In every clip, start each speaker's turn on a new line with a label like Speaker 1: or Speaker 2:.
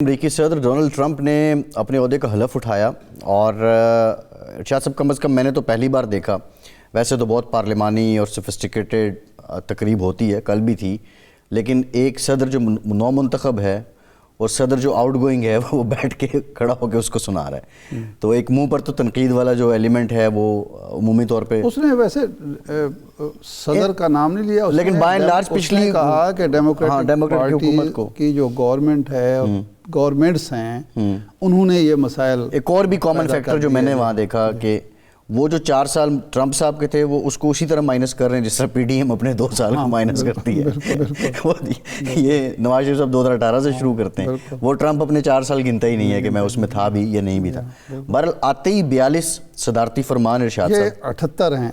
Speaker 1: امریکی صدر Donald Trump نے اپنے عہدے کا حلف اٹھایا اور شاید سب کم از کم میں نے تو پہلی بار دیکھا، ویسے تو بہت پارلیمانی اور سفسٹیکیٹڈ تقریب ہوتی ہے، کل بھی تھی، لیکن ایک صدر جو نو منتخب ہے اور صدر جو آؤٹ گوئنگ ہے وہ بیٹھ کے کھڑا ہو کے اس کو سنا رہا ہے، تو ایک منہ پر تو تنقید والا جو ایلیمنٹ ہے وہ عمومی طور پہ
Speaker 2: اس نے ویسے صدر کا نام نہیں لیا،
Speaker 1: لیکن بائی اینڈ لارج
Speaker 2: اس نے کہا کہ ڈیموکریٹک
Speaker 1: حکومت کو
Speaker 2: کی جو گورنمنٹ ہے اور گورنمنٹس ہیں انہوں نے یہ مسائل
Speaker 1: ایک اور بھی کامن فیکٹر جو میں نے وہاں دیکھا کہ وہ جو 4 سال ٹرمپ صاحب کے تھے وہ اس کو اسی طرح مائنس کر رہے ہیں جس طرح پی ڈی ایم اپنے 2 سال کو مائنس کرتی ہے، یہ نواز شریف صاحب 2018 سے شروع کرتے ہیں، وہ ٹرمپ اپنے 4 سال گنتا ہی نہیں ہے کہ میں اس میں تھا بھی یا نہیں بھی تھا۔ بہرحال آتے ہی 42 صدارتی فرمان ارشاد صاحب،
Speaker 2: یہ 78 ہیں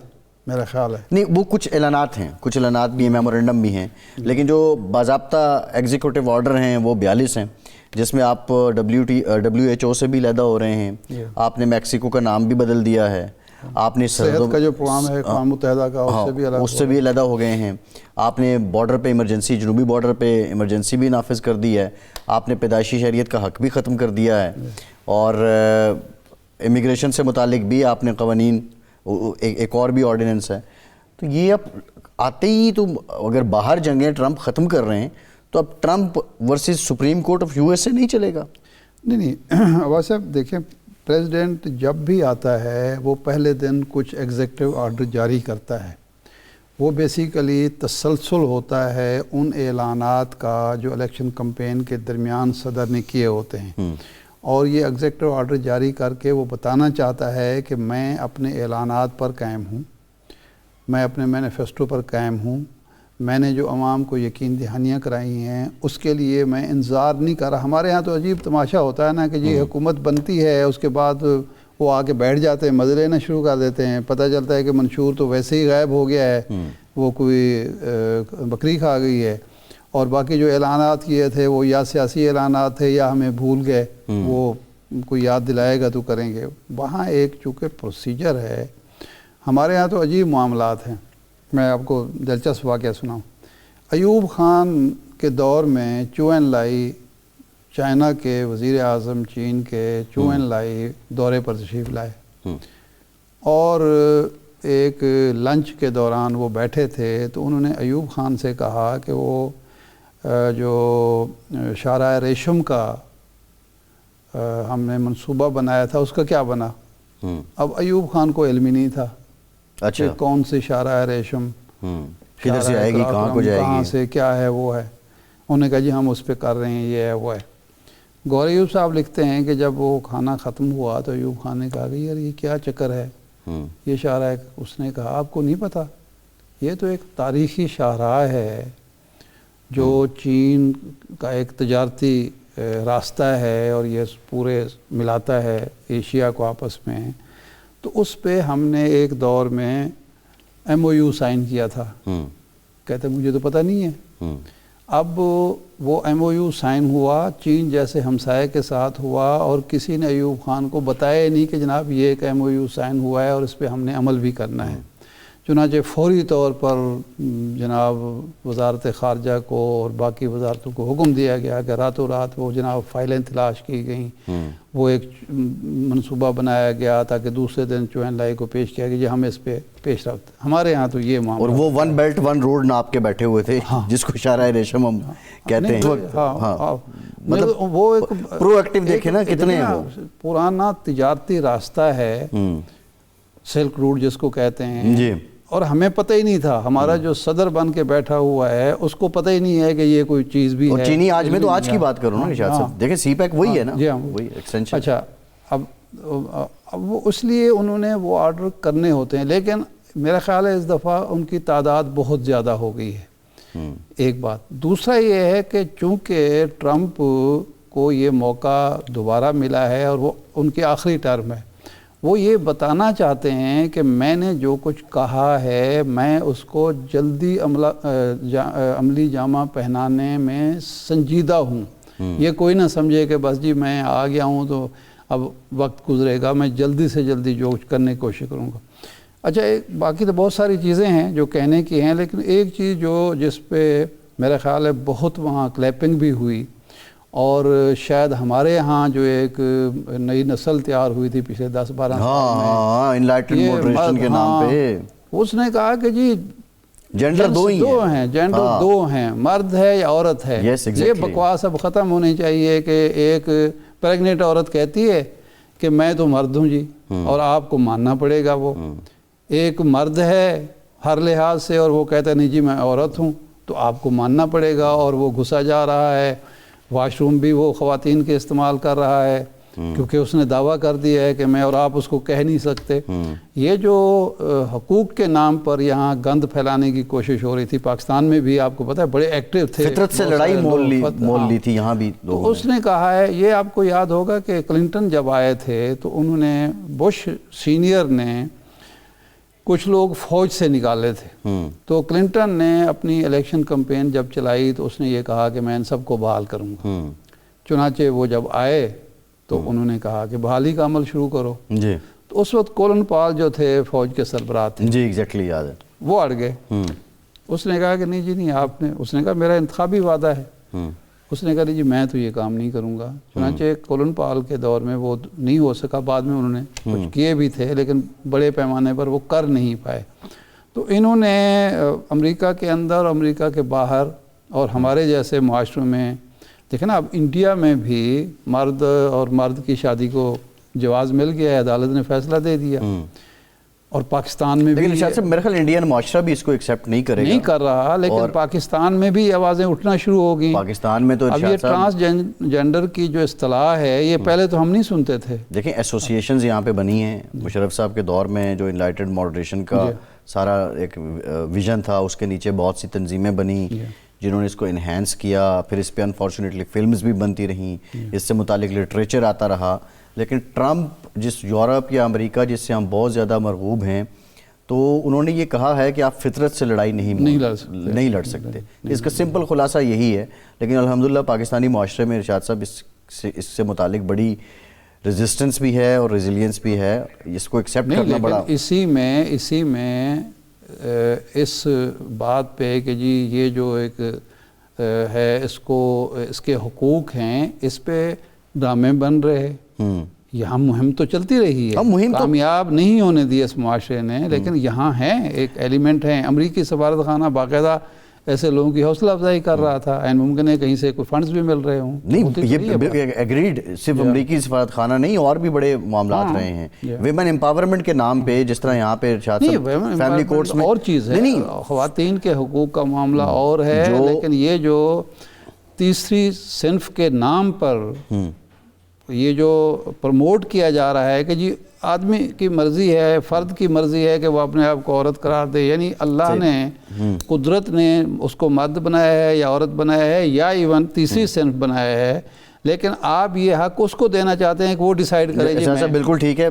Speaker 2: میرا خیال ہے،
Speaker 1: نہیں وہ کچھ اعلانات ہیں، کچھ اعلانات بھی ہیں، میمورنڈم بھی ہیں، لیکن جو باضابطہ ایگزیکٹو آرڈر ہیں وہ 42 ہیں، جس میں آپ WHO سے بھی علیحدہ ہو رہے ہیں، آپ نے میکسیکو کا نام بھی بدل دیا ہے، آپ نے
Speaker 2: صحت کا جو پروگرام ہے اقوام متحدہ کا
Speaker 1: اس سے بھی علیحدہ ہو گئے ہیں، آپ نے بارڈر پہ ایمرجنسی، جنوبی بارڈر پہ ایمرجنسی بھی نافذ کر دی ہے، آپ نے پیدائشی شہریت کا حق بھی ختم کر دیا ہے، اور امیگریشن سے متعلق بھی آپ نے قوانین، ایک اور بھی آرڈیننس ہے، تو یہ اب آتے ہی تو اگر باہر جنگیں ٹرمپ ختم کر رہے ہیں تو اب Trump versus Supreme Court of USA نہیں چلے گا؟
Speaker 2: نہیں عباس صاحب دیکھیں، پریزیڈنٹ جب بھی آتا ہے وہ پہلے دن کچھ ایگزیکٹو آرڈر جاری کرتا ہے، وہ بیسیکلی تسلسل ہوتا ہے ان اعلانات کا جو الیکشن کمپین کے درمیان صدر نے کیے ہوتے ہیں، اور یہ ایگزیکٹو آرڈر جاری کر کے وہ بتانا چاہتا ہے کہ میں اپنے اعلانات پر قائم ہوں، میں اپنے مینیفیسٹو پر قائم ہوں، میں نے جو عوام کو یقین دہانیاں کرائی ہیں اس کے لیے میں انتظار نہیں کر رہا۔ ہمارے ہاں تو عجیب تماشا ہوتا ہے نا کہ یہ حکومت بنتی ہے، اس کے بعد وہ آ کے بیٹھ جاتے ہیں، مزے لینا شروع کر دیتے ہیں، پتہ چلتا ہے کہ منشور تو ویسے ہی غائب ہو گیا ہے، وہ کوئی بکری کھا گئی ہے، اور باقی جو اعلانات کیے تھے وہ یا سیاسی اعلانات تھے یا ہمیں بھول گئے، وہ کوئی یاد دلائے گا تو کریں گے۔ وہاں ایک چونکہ پروسیجر ہے، ہمارے ہاں تو عجیب معاملات ہیں۔ میں آپ کو دلچسپ واقعہ سناؤں۔ ایوب خان کے دور میں چو این لائی، چائنا کے وزیر اعظم چین کے چو این لائی دورے پر تشریف لائے، اور ایک لنچ کے دوران وہ بیٹھے تھے تو انہوں نے ایوب خان سے کہا کہ وہ جو شاہراہ ریشم کا ہم نے منصوبہ بنایا تھا اس کا کیا بنا؟ اب ایوب خان کو علم ہی نہیں تھا کہ کون سی شاہراہ ریشم
Speaker 1: کدھر سے آئے گی، کہاں کو جائے گی،
Speaker 2: کہاں سے کیا ہے وہ ہے۔ انہوں نے کہا جی ہم اس پہ کر رہے ہیں، یہ ہے وہ ہے۔ گور ایوب صاحب لکھتے ہیں کہ جب وہ کھانا ختم ہوا تو ایوب خان نے کہا کہ یار یہ کیا چکر ہے، یہ شاہراہ، اس نے کہا آپ کو نہیں پتا، یہ تو ایک تاریخی شاہراہ ہے جو چین کا ایک تجارتی راستہ ہے اور یہ پورے ملاتا ہے ایشیا کو آپس میں، تو اس پہ ہم نے ایک دور میں MOU سائن کیا تھا۔ کہتے مجھے تو پتہ نہیں ہے۔ اب وہ MOU سائن ہوا چین جیسے ہمسائے کے ساتھ ہوا، اور کسی نے ایوب خان کو بتایا نہیں کہ جناب یہ ایک MOU سائن ہوا ہے اور اس پہ ہم نے عمل بھی کرنا ہے۔ چنانچہ فوری طور پر جناب وزارت خارجہ کو اور باقی وزارتوں کو حکم دیا گیا کہ راتوں رات وہ جناب فائلیں تلاش کی گئیں، وہ ایک منصوبہ بنایا گیا تاکہ دوسرے دن چو این لائی کو پیش کیا کہ جی ہم اس پہ پیش رفت۔ ہمارے ہاں تو یہ معاملہ،
Speaker 1: اور وہ ون بیلٹ ون روڈ ناپ کے بیٹھے ہوئے تھے جس کو شاہراہ ریشم ہم کہتے ہیں،
Speaker 2: مطلب وہ ایک
Speaker 1: پرو ایکٹیو دیکھیں نا کتنے ہیں، وہ
Speaker 2: پرانا تجارتی راستہ ہے، سلک روٹ جس کو کہتے ہیں جی، اور ہمیں پتہ ہی نہیں تھا، ہمارا جو صدر بن کے بیٹھا ہوا ہے اس کو پتہ ہی نہیں ہے کہ یہ کوئی چیز بھی ہے۔
Speaker 1: اور چینی آج میں تو آج کی بات کروں نا نشاط صاحب، دیکھیں سی پیک وہی ہے نا،
Speaker 2: جی ہاں
Speaker 1: وہی ایکسٹینشن۔
Speaker 2: اچھا، اب وہ اس لیے انہوں نے وہ آرڈر کرنے ہوتے ہیں، لیکن میرا خیال ہے اس دفعہ ان کی تعداد بہت زیادہ ہو گئی ہے، ایک بات۔ دوسرا یہ ہے کہ چونکہ ٹرمپ کو یہ موقع دوبارہ ملا ہے اور وہ ان کی آخری ٹرم ہے، وہ یہ بتانا چاہتے ہیں کہ میں نے جو کچھ کہا ہے میں اس کو جلدی عملی جامہ پہنانے میں سنجیدہ ہوں، یہ کوئی نہ سمجھے کہ بس جی میں آ گیا ہوں تو اب وقت گزرے گا، میں جلدی سے جلدی جو کچھ کرنے کی کوشش کروں گا۔ اچھا، باقی تو بہت ساری چیزیں ہیں جو کہنے کی ہیں، لیکن ایک چیز جس پہ میرا خیال ہے بہت وہاں کلیپنگ بھی ہوئی اور شاید ہمارے یہاں جو ایک نئی نسل تیار ہوئی تھی پچھلے 10-12 سال میں،
Speaker 1: ہاں انلائٹنڈ
Speaker 2: یہ
Speaker 1: ماڈریشن کے نام پہ
Speaker 2: اس نے کہا کہ جی
Speaker 1: جینڈر دو ہی
Speaker 2: ہیں، جینڈر دو ہیں، مرد ہے یا عورت ہے. یہ بکواس اب ختم ہونی چاہیے کہ ایک پریگننٹ عورت کہتی ہے کہ میں تو مرد ہوں جی اور آپ کو ماننا پڑے گا. وہ ایک مرد ہے ہر لحاظ سے اور وہ کہتا ہے نہیں جی میں عورت ہوں، تو آپ کو ماننا پڑے گا. اور وہ گھسا جا رہا ہے، واش روم بھی وہ خواتین کے استعمال کر رہا ہے کیونکہ اس نے دعویٰ کر دیا ہے کہ میں، اور آپ اس کو کہہ نہیں سکتے. یہ جو حقوق کے نام پر یہاں گند پھیلانے کی کوشش ہو رہی تھی، پاکستان میں بھی آپ کو پتہ ہے بڑے ایکٹیو تھے،
Speaker 1: فطرت سے لڑائی مول لی تھی یہاں بھی.
Speaker 2: تو اس نے کہا ہے، یہ آپ کو یاد ہوگا کہ کلنٹن جب آئے تھے تو انہوں نے، بش سینئر نے کچھ لوگ فوج سے نکالے تھے، تو کلنٹن نے اپنی الیکشن کمپین جب چلائی تو اس نے یہ کہا کہ میں ان سب کو بحال کروں گا. چنانچہ وہ جب آئے تو انہوں نے کہا کہ بحالی کا عمل شروع کرو.
Speaker 1: جی
Speaker 2: تو اس وقت کولن پال جو تھے فوج کے سربراہ تھے،
Speaker 1: جی ایگزیکٹلی یاد ہے،
Speaker 2: وہ اڑ گئے. اس نے کہا کہ نہیں جی نہیں، آپ نے، اس نے کہا میرا انتخابی وعدہ ہے. اس نے کہا جی میں تو یہ کام نہیں کروں گا. چنانچہ کولن پال کے دور میں وہ نہیں ہو سکا، بعد میں انہوں نے کچھ کیے بھی تھے لیکن بڑے پیمانے پر وہ کر نہیں پائے. تو انہوں نے امریکہ کے اندر، امریکہ کے باہر اور ہمارے جیسے معاشروں میں دیکھیں نا، اب انڈیا میں بھی مرد اور مرد کی شادی کو جواز مل گیا ہے، عدالت نے فیصلہ دے دیا. اور پاکستان میں بھی،
Speaker 1: لیکن میرے خیال انڈین معاشرہ بھی اس کو ایکسیپٹ نہیں کرے گا،
Speaker 2: نہیں کر رہا، لیکن پاکستان میں بھی آوازیں اٹھنا شروع ہو گئیں.
Speaker 1: پاکستان میں تو
Speaker 2: اب یہ ٹرانسجینڈر کی جو اصطلاح ہے، یہ پہلے تو ہم نہیں سنتے تھے.
Speaker 1: دیکھیں ایسوسیشنز یہاں پہ بنی ہیں. مشرف صاحب کے دور میں جو انلائٹنڈ ماڈریشن کا سارا ایک ویژن تھا، اس کے نیچے بہت سی تنظیمیں بنی جنہوں نے اس کو انہینس کیا. پھر اس پہ انفارچونیٹلی فلمز بھی بنتی رہیں، اس سے متعلق لٹریچر آتا رہا. لیکن ٹرمپ، جس یورپ یا امریکہ جس سے ہم بہت زیادہ مرغوب ہیں، تو انہوں نے یہ کہا ہے کہ آپ فطرت سے لڑائی نہیں لڑ سکتے. اس کا سمپل خلاصہ یہی ہے. لیکن الحمدللہ پاکستانی معاشرے میں ارشاد صاحب اس سے متعلق بڑی ریزسٹنس بھی ہے اور ریزیلینس بھی ہے. اس کو ایکسیپٹ کرنا بڑا،
Speaker 2: اسی میں اس بات پہ کہ جی یہ جو ایک ہے، اس کے حقوق ہیں، اس پہ ڈرامے بن رہے. یہاں مہم تو چلتی رہی ہے، کامیاب نہیں ہونے دی اس معاشرے نے، لیکن یہاں ہیں ایک ایلیمنٹ ہیں. امریکی سفارت خانہ باقاعدہ ایسے لوگوں کی حوصلہ افزائی کر رہا تھا. این ممکن ہے کہیں سے کوئی فنڈز بھی مل رہے ہوں.
Speaker 1: نہیں، یہ ایگریڈ صرف امریکی سفارت خانہ نہیں، اور بھی بڑے معاملات رہے ہیں. ویمن امپاورمنٹ کے نام پہ، جس طرح یہاں پہ فیملی کورٹس میں
Speaker 2: اور چیز ہے، خواتین کے حقوق کا معاملہ اور ہے. لیکن یہ جو تیسری صنف کے نام پر یہ جو پروموٹ کیا جا رہا ہے کہ جی آدمی کی مرضی ہے، فرد کی مرضی ہے کہ وہ اپنے آپ کو عورت قرار دے، یعنی اللہ نے، قدرت نے اس کو مرد بنایا ہے یا عورت بنایا ہے یا ایون تیسری صنف بنایا ہے، لیکن آپ یہ حق اس کو دینا چاہتے ہیں کہ وہ ڈیسائیڈ کرے.
Speaker 1: بالکل ٹھیک ہے.